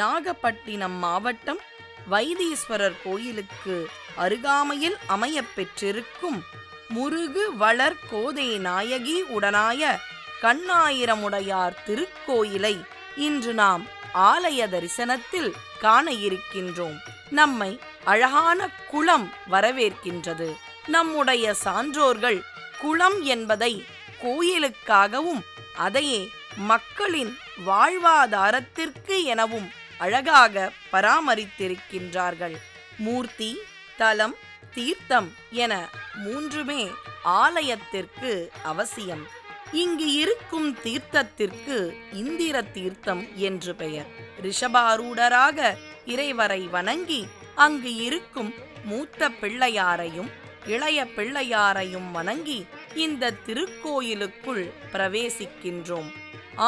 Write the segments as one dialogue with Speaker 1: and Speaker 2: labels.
Speaker 1: நாகப்பட்டினம் மாவட்டம் வைத்தீஸ்வரர் கோயிலுக்கு அருகாமையில் அமையப் பெற்றிருக்கும் முருகு வளர் கோதை நாயகி உடனாய கண்ணாயிரமுடையார் திருக்கோயிலை இன்று நாம் ஆலய தரிசனத்தில் காண இருக்கின்றோம். நம்மை அழகான குளம் வரவேற்கின்றது. நம்முடைய சான்றோர்கள் குளம் என்பதை கோயிலுக்காகவும் அதையே மக்களின் வாழ்வாதாரத்திற்கு எனவும் அழகாக பராமரித்திருக்கின்றார்கள். மூர்த்தி, தலம், தீர்த்தம் என மூன்றுமே ஆலயத்திற்கு அவசியம். இங்கு இருக்கும் தீர்த்தத்திற்கு இந்திர தீர்த்தம் என்று பெயர். ரிஷபாரூடராக இறைவரை வணங்கி அங்கு இருக்கும் மூத்த பிள்ளையாரையும் இளைய பிள்ளையாரையும் வணங்கி இந்த திருக்கோயிலுக்குள் பிரவேசிக்கின்றோம்.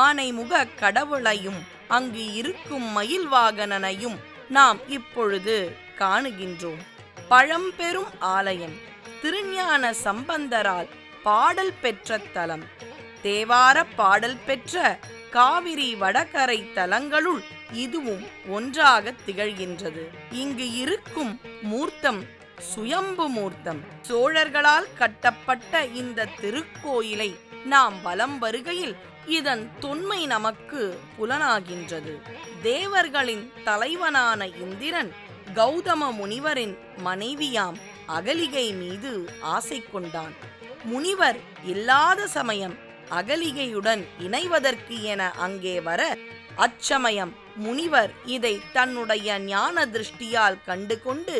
Speaker 1: ஆனைமுக கடவுளையும் அங்கு இருக்கும் மயில் வாகனனையும் நாம் இப்பொழுது காணுகின்றோம். பழம்பெரும் ஆலயம், திருஞான சம்பந்தரால் பாடல் பெற்ற தலம், தேவார பாடல் பெற்ற காவிரி வடகரை தலங்களுள் இதுவும் ஒன்றாக திகழ்கின்றது. இங்கு இருக்கும் மூர்த்தம் சுயம்பு மூர்த்தம். சோழர்களால் கட்டப்பட்ட இந்த திருக்கோயிலை நாம் வலம் வருகையில் இதன் தொன்மை நமக்கு புலனாகின்றது. தேவர்களின் தலைவனான இந்திரன் கௌதம முனிவரின் மனைவியாம் அகலிகை மீது ஆசை கொண்டான். முனிவர் இல்லாத சமயம் அகலிகையுடன் இணைவதற்கு என அங்கே வர, அச்சமயம் முனிவர் இதை தன்னுடைய ஞான திருஷ்டியால் கண்டு கொண்டு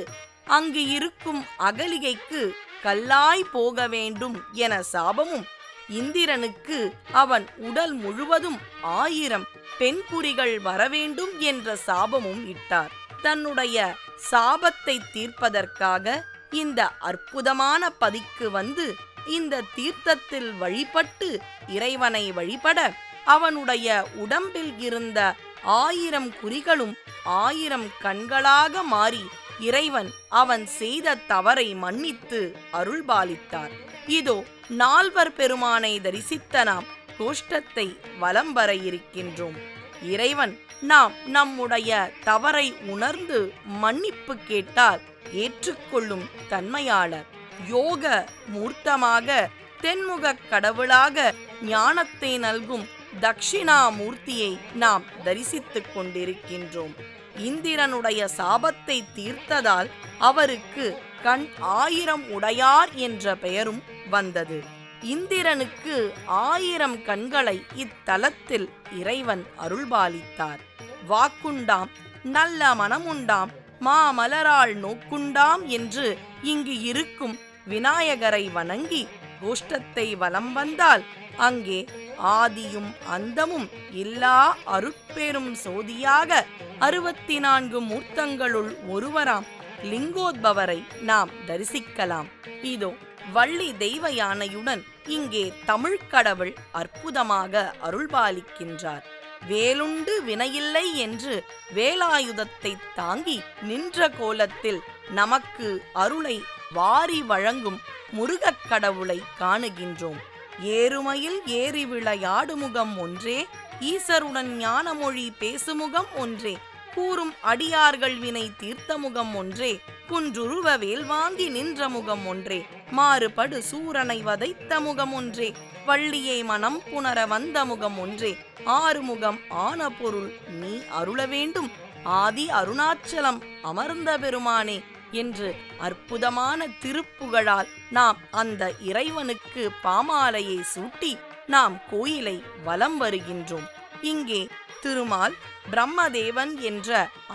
Speaker 1: அங்கு இருக்கும் அகலிகைக்கு கல்லாய் போக வேண்டும் என சாபமும், இந்திரனுக்கு அவன் உடல் முழுவதும் 1000 பெண் குறிகள் வரவேண்டும் என்ற சாபமும் இட்டார். தன்னுடைய சாபத்தை தீர்ப்பதற்காக இந்த அற்புதமான பதிக்கு வந்து இந்த தீர்த்தத்தில் வழிபட்டு இறைவனை வழிபட அவனுடைய உடம்பில் இருந்த 1000 குறிகளும் 1000 கண்களாக மாறி இறைவன் அவன் செய்த தவறை மன்னித்து அருள்பாலித்தார். இதோ நால்வர் பெருமானை தரிசித்த நாம் கோஷ்டத்தை வலம் வர இருக்கின்றோம். இறைவன் நாம் நம்முடைய தவறை உணர்ந்து மன்னிப்பு கேட்டால் ஏற்றுக்கொள்ளும் தன்மையாளர். யோக மூர்த்தமாக தென்முக கடவுளாக ஞானத்தை நல்கும் தக்ஷிணாமூர்த்தியை நாம் தரிசித்துக் கொண்டிருக்கின்றோம். இந்திரனுடைய சாபத்தை தீர்த்ததால் அவருக்கு கண் 1000 உடையார் என்ற பெயரும் வந்தது. இந்திரனுக்கு 1000 கண்களை இத்தலத்தில் இறைவன் அருள்பாலித்தார். வாக்குண்டாம், நல்ல மனமுண்டாம், மாமலரால் நோக்குண்டாம் என்று இங்கு இருக்கும் விநாயகரை வணங்கி கோஷ்டத்தை வலம் வந்தால் அங்கே ஆதியும் அந்தமும் இல்லா அருட்பெரும் சோதியாக 64 மூர்த்தங்களுள் ஒருவராம் லிங்கோத்பவரை நாம் தரிசிக்கலாம். இதோ வள்ளி தெய்வ யானையுடன் இங்கே தமிழ்க்கடவுள் அற்புதமாக அருள்பாலிக்கின்றார். வேலுண்டு வினையில்லை என்று வேலாயுதத்தை தாங்கி நின்ற கோலத்தில் நமக்கு அருளை வாரி வழங்கும் முருகக் கடவுளை காணுகின்றோம். ஏறுமையில் ஏறி விளையாடுமுகம் ஒன்றே, ஈசருடன் ஞானமொழி பேசுமுகம் ஒன்றே, கூறும் அடியார்கள் வினை தீர்த்த முகம் ஒன்றே, குன்றுருவ வேல் வாங்கி நின்ற முகம் ஒன்றே, மாறுபடு சூரனை வதைத்த முகம் ஒன்றே, வள்ளியை மனம் புணர வந்த முகம் ஒன்றே, ஆறுமுகம் ஆன பொருள் நீ அருள வேண்டும், ஆதி அருணாச்சலம் அமர்ந்த பெருமானே என்று அற்புதமான திருப்புகழால் நாம் அந்த இறைவனுக்கு பாமாலையை சூட்டி நாம் கோயிலை வலம் வருகின்றோம். இங்கே திருமால், பிரம்மதேவன் என்ற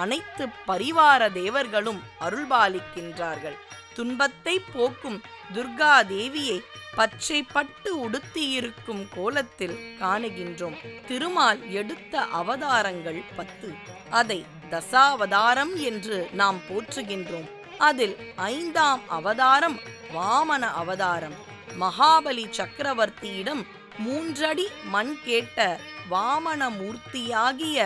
Speaker 1: அனைத்து பரிவார தேவர்களும் அருள்பாலிக்கின்றார்கள். துன்பத்தை போக்கும் துர்கா தேவியை பச்சை பட்டு உடுத்தியிருக்கும் கோலத்தில் காணுகின்றோம். திருமால் எடுத்த அவதாரங்கள் 10. அதை தசாவதாரம் என்று நாம் போற்றுகின்றோம். அதில் 5ஆம் அவதாரம் வாமன அவதாரம். மகாபலி சக்கரவர்த்தியிடம் 3 அடி மண் கேட்ட வாமன மூர்த்தியாகிய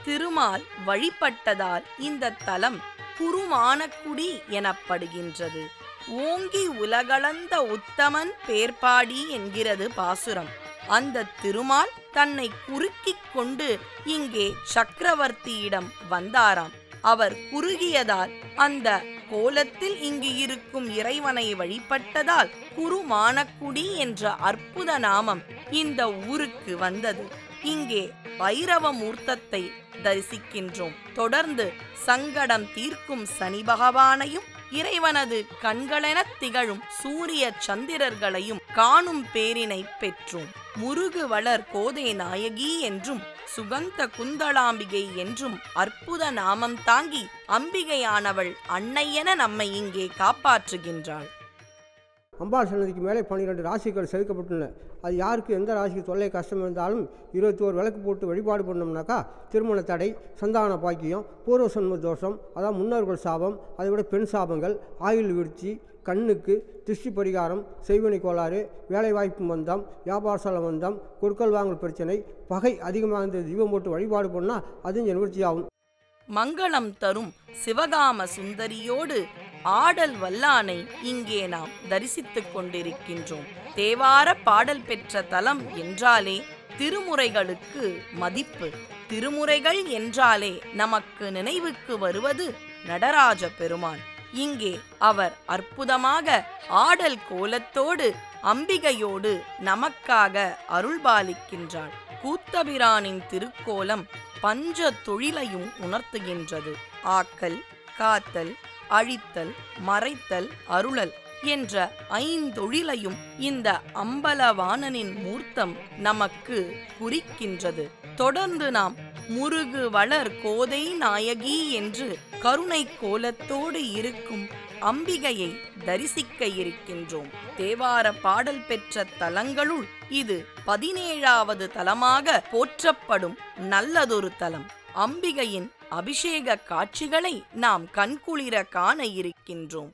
Speaker 1: திருமால் வழிபட்டதால் இந்த தலம் குருமானக்குடி எனப்படுகின்றது. ஓங்கி உலகளந்த உத்தமன் பேர்பாடி என்கிறது பாசுரம். அந்த திருமால் தன்னை குறுக்கிக் கொண்டு இங்கே சக்கரவர்த்தியிடம் வந்தாராம். அவர் குறுகியதால் அந்த கோலத்தில் இங்கு இருக்கும் இறைவனை வழிபட்டதால் குருமானக்குடி என்ற அற்புத நாமம் இந்த ஊருக்கு வந்தது. இங்கே பைரவ மூர்த்தத்தை தரிசிக்கின்றோம். தொடர்ந்து சங்கடம் தீர்க்கும் சனி பகவானையும் இறைவனது கண்களெனத் திகழும் சூரிய சந்திரர்களையும் காணும் பேரினை பெற்றோம். முருகு வளர் கோதை நாயகி என்றும் சுகந்த குந்தளாம்பிகை என்றும் அற்புத நாமம் தாங்கி அம்பிகையானவள் அன்னையென நம்மை இங்கே காப்பாற்றுகின்றாள்.
Speaker 2: அம்பாள் சன்னதிக்கு மேலே 12 ராசிகள் செதுக்கப்பட்டுள்ளன. அது யாருக்கு எந்த ராசிக்கு தொல்லை கஷ்டம் இருந்தாலும் 21 விளக்கு போட்டு வழிபாடு பண்ணோம்னாக்கா திருமண தடை, சந்தான பாக்கியம், பூர்வ சன்ம தோஷம், அதாவது முன்னோர்கள் சாபம், அதை விட பெண் சாபங்கள், ஆயுள் வீழ்ச்சி, கண்ணுக்கு திருஷ்டி பரிகாரம், செய்வினை கோளாறு, வேலைவாய்ப்பு மந்தம், வியாபார மந்தம், கொடுக்கல் வாங்கல் பிரச்சனை, பகை அதிகமாக இருந்த தீபம் போட்டு வழிபாடு பண்ணால் அதுவும் நிவர்த்தி ஆகும்.
Speaker 1: மங்களம் தரும் சிவகாம சுந்தரியோடு ஆடல் வல்லானை இங்கே நாம் தரிசித்துக் கொண்டிருக்கின்றோம். தேவார பாடல் பெற்ற தலம் என்றாலே திருமுறைகளுக்கு மதிப்பு. திருமுறைகள் என்றாலே நமக்கு நினைவுக்கு வருவது நடராஜ பெருமான். இங்கே அவர் அற்புதமாக ஆடல் கோலத்தோடு அம்பிகையோடு நமக்காக அருள்பாலிக்கின்றாள். கூத்தபிரானின் திருக்கோலம் பஞ்ச தொழிலையும் உணர்த்துகின்றது. ஆக்கல், காத்தல், அழித்தல், மறைத்தல், அருளல் என்ற 5 தொழிலையும் இந்த அம்பலவாணனின் மூர்த்தம் நமக்கு குறிக்கின்றது. தொடர்ந்து நாம் முருகு வளர் கோதை நாயகி என்று கருணை கோலத்தோடு இருக்கும் அம்பிகையை தரிசிக்க இருக்கின்றோம். தேவார பாடல் பெற்ற தலங்களுள் இது 17வது தலமாக போற்றப்படும் நல்லதொரு தலம். அம்பிகையின் அபிஷேக காட்சிகளை நாம் கண்குளிர காண இருக்கின்றோம்.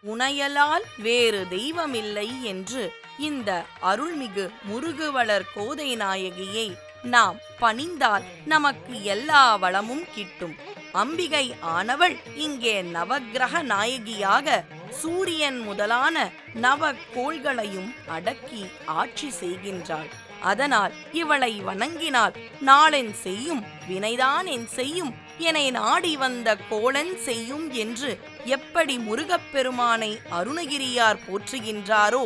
Speaker 1: உனையலால் வேறு தெய்வமில்லை என்று இந்த அருள்மிகு முருகுவளர் கோதை நாயகியை நாம் பணிந்தால் நமக்கு எல்லா வளமும் கிட்டும். அம்பிகை ஆனவள் இங்கே நவக்கிரக நாயகியாக சூரியன் முதலான நவ கோள்களையும் அடக்கி ஆட்சி செய்கின்றாள். அதனால் இவளை வணங்கினால் நாளென் செய்யும், வினைதான் என் செய்யும், என்னை நாடி வந்த கோளன் செய்யும் என்று எப்படி முருகப்பெருமானை அருணகிரியார் போற்றுகின்றாரோ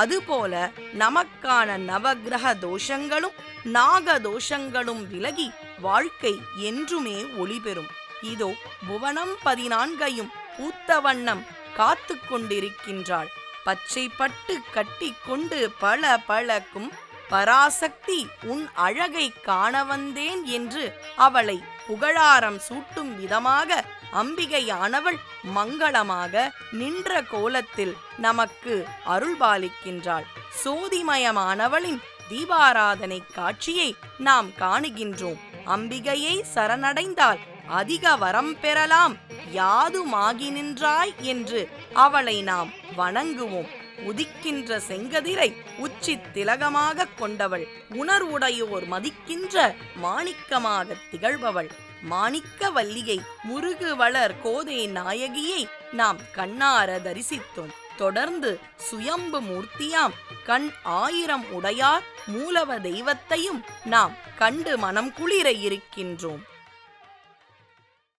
Speaker 1: அதுபோல நமக்கான நவக்கிரக தோஷங்களும் நாக தோஷங்களும் விலகி வாழ்க்கை என்றுமே ஒளிபெறும். இதோ புவனம் 14ஐயும் பூத்த வண்ணம் காத்து கொண்டிருக்கின்றாள். பச்சை பட்டு கட்டி கொண்டு பல பழக்கும் பராசக்தி உன் அழகை காண வந்தேன் என்று அவளை புகழாரம் சூட்டும் விதமாக அம்பிகையானவள் மங்களமாக நின்ற கோலத்தில் நமக்கு அருள்பாலிக்கின்றாள். சோதிமயமானவளின் தீபாராதனை காட்சியை நாம் காணுகின்றோம். அம்பிகையை சரணடைந்தால் அதிக வரம் பெறலாம், யாதுமாகி நின்றாய் என்று அவளை நாம் வணங்குவோம். உதிக்கின்ற செங்கதிரை உச்சி திலகமாக கொண்டவள், உணர்வுடையோர் மதிக்கின்ற மாணிக்கமாக திகழ்பவள். மாணிக்க வல்லியை முருகு வளர் கோதை நாயகியை நாம் கண்ணார தரிசித்தோம். தொடர்ந்து சுயம்பு மூர்த்தியாம் கண் 1000 உடையார் மூலவ தெய்வத்தையும் நாம் கண்டு மனம் குளிர இருக்கின்றோம்.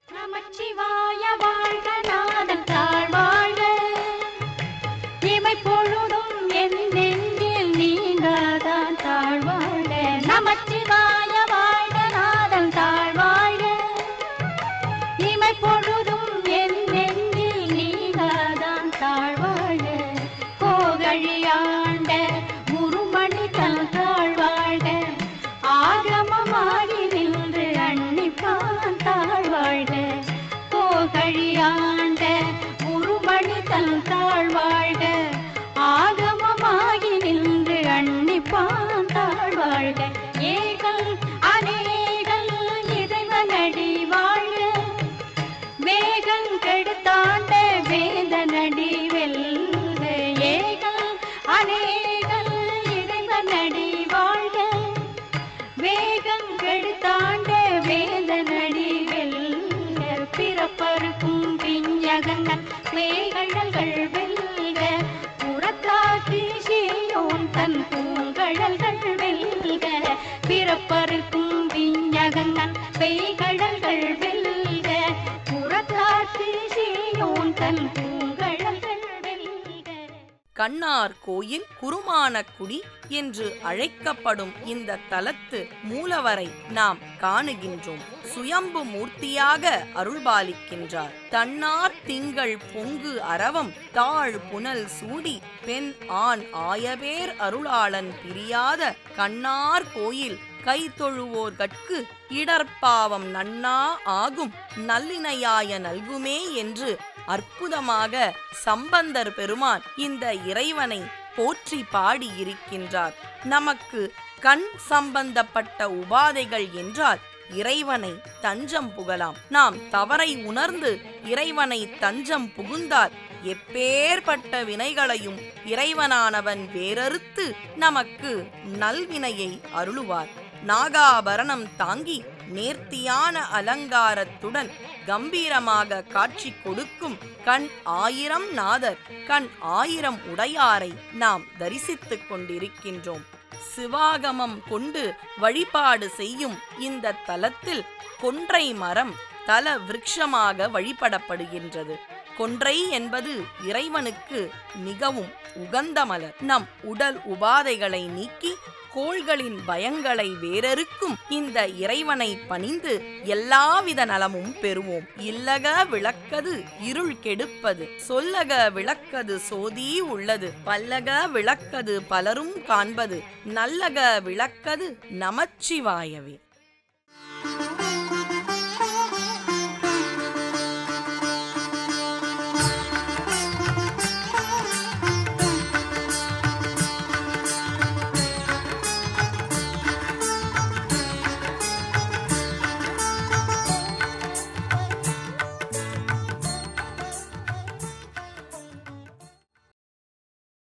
Speaker 3: நமச்சிவாய வாழ்க, நாதன் தாழ்வாழ்க, இமை பொழுதும் என் நெஞ்சில் நீங்காதான் தாழ்வாழ்க. நமச்சிவாய வாழ்க, நாதன் தாழ்வாழ்க, இமை பொழுதும் என் நெஞ்சில் நீங்காதான் தாழ்வாழ்க. கோகழியாண்ட முருமணி தன் தாழ்வாழ்க, ஆகமமாகி நின்று அன்னிப்பான் தாழ்வாழ்க. கோகழியாண்ட முருமணி தன் தாழ்வாழ்க, ஆகமமாகி நின்று அன்னிப்பான் தாழ்வாழ்க. ஏகல் அநேகல் இறைவனடி வாழ்க, வேகங் கெடுத்தாண்ட வேதனடி வெல்க. ஏகல் அநேகல் இறைவனடி வாழ்க, வேகங் கெடுத்தாண்ட வேதனடி வெல்க. பிறப்பருக்கும் பிஞ்சகங்கள் வேகழல்கள் வெல்க, புறத்தாக்கு சீயோன் தன் பூங்கழல்கள் வெல்க. பிறப்பருக்கும் பிஞ்சகங்கள் வேகழல்கள் வெல்க, புறத்தாக்கு சீயோன் தன் பூங்கழல்கள் வெல்க.
Speaker 1: கண்ணார் கோயில் குருமானக்குடி என்று அழைக்கப்படும் இந்த தலத்து மூலவரை நாம் காணுகின்றோம். சுயம்பு மூர்த்தியாக அருள்பாலிக்கின்றார். தன்னார் திங்கள் பொங்கு அரவம் தாழ் புனல் சூடி பெண் ஆண் ஆயபேர் அருளாளன் பிரியாத கண்ணார் கோயில் கைதொழுவோர்கட்கு இடர்பாவம் நன்னா ஆகும் நல்லினையாய நல்குமே என்று அற்புதமாக சம்பந்தர் பெருமான் இந்த இறைவனை போற்றி பாடி இருக்கின்றார். நமக்கு கண் சம்பந்தப்பட்ட உபாதைகள் என்றால் இறைவனை தஞ்சம் புகலாம். நாம் தவறை உணர்ந்து இறைவனை தஞ்சம் புகுந்தால் எப்பேற்பட்ட வினைகளையும் இறைவனானவன் வேறறுத்து நமக்கு நல்வினையை அருளுவார். நாகாபரணம் தாங்கி நேர்த்தியான அலங்காரத்துடன் கம்பீரமாக காட்சி கொடுக்கும் கண் 1000 நாதர், கண் 1000 உடையாரை நாம் தரிசித்துக் கொண்டிருக்கின்றோம். சிவாகமம் கொண்டு வழிபாடு செய்யும் இந்த தலத்தில் கொன்றை மரம் தல விருட்சமாக வழிபடப்படுகின்றது. கொன்றை என்பது இறைவனுக்கு மிகவும் உகந்த மலர். நம் உடல் உபாதைகளை நீக்கி கோள்களின் பயங்களை வேறறுக்கும் இந்த இறைவனை பணிந்து எல்லாவித நலமும் பெறுவோம். இல்லக விளக்கது இருள் கெடுப்பது, சொல்லக விளக்கது சோதி உள்ளது, பல்லக விளக்கது பலரும் காண்பது, நல்லக விளக்கது நமச்சிவாயவே.